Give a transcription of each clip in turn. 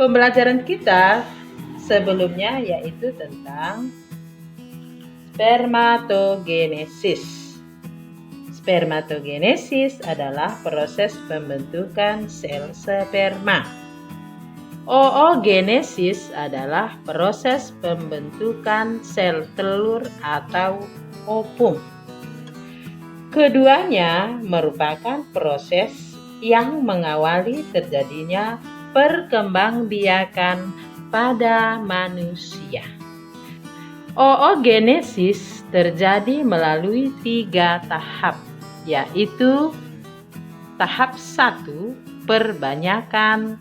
Pembelajaran kita sebelumnya yaitu tentang spermatogenesis. Spermatogenesis adalah proses pembentukan sel sperma. Oogenesis adalah proses pembentukan sel telur atau ovum. Keduanya merupakan proses yang mengawali terjadinya perkembangbiakan pada manusia. Oogenesis terjadi melalui 3 tahap, yaitu tahap 1 perbanyakan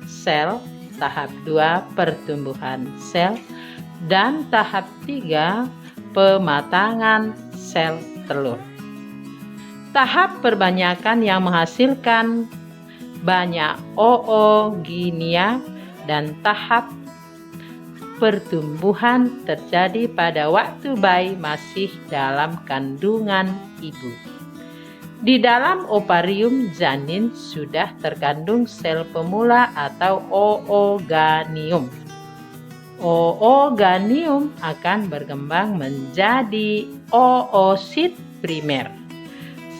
sel, tahap 2 pertumbuhan sel, dan tahap 3 pematangan sel telur. Tahap perbanyakan yang menghasilkan banyak oogynia dan tahap pertumbuhan terjadi pada waktu bayi masih dalam kandungan ibu. Di dalam ovarium janin sudah terkandung sel pemula atau ooganium. Ooganium akan berkembang menjadi oosit primer.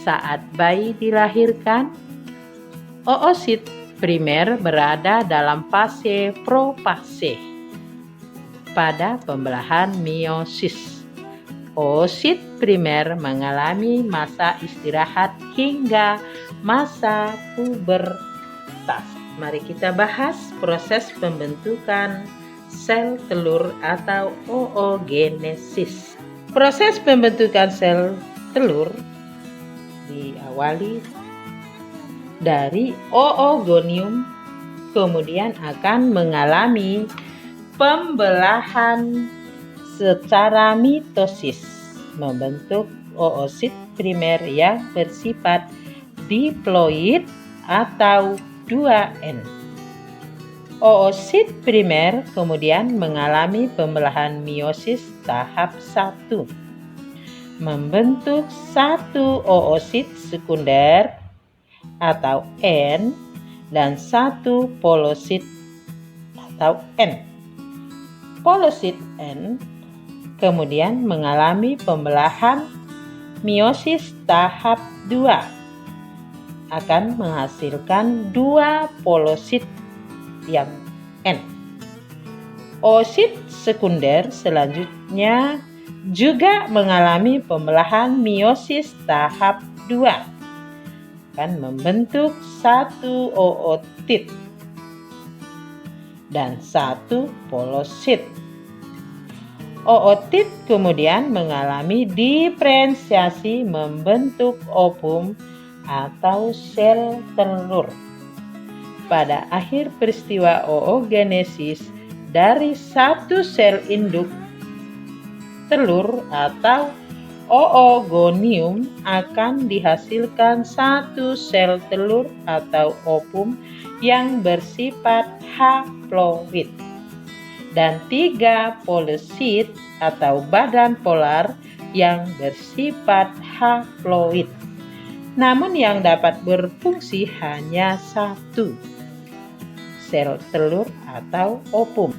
Saat bayi dilahirkan, oosit primer berada dalam fase profase pada pembelahan meiosis. Oosit primer mengalami masa istirahat hingga masa pubertas. Mari kita bahas proses pembentukan sel telur atau oogenesis. Proses pembentukan sel telur diawali dari oogonium, kemudian akan mengalami pembelahan secara mitosis, membentuk oosit primer yang bersifat diploid atau 2N. Oosit primer kemudian mengalami pembelahan meiosis tahap 1, membentuk 1 oosit sekunder atau N dan 1 polosit atau N. Polosit N kemudian mengalami pembelahan meiosis tahap 2, akan menghasilkan 2 polosit yang N. Oosit sekunder selanjutnya juga mengalami pembelahan meiosis tahap 2, akan membentuk 1 ootit dan 1 polosit. Ootit kemudian mengalami diferensiasi membentuk ovum atau sel telur. Pada akhir peristiwa oogenesis, dari 1 sel induk telur atau oogonium akan dihasilkan 1 sel telur atau ovum yang bersifat haploid dan 3 polosit atau badan polar yang bersifat haploid. Namun yang dapat berfungsi hanya 1 sel telur atau ovum.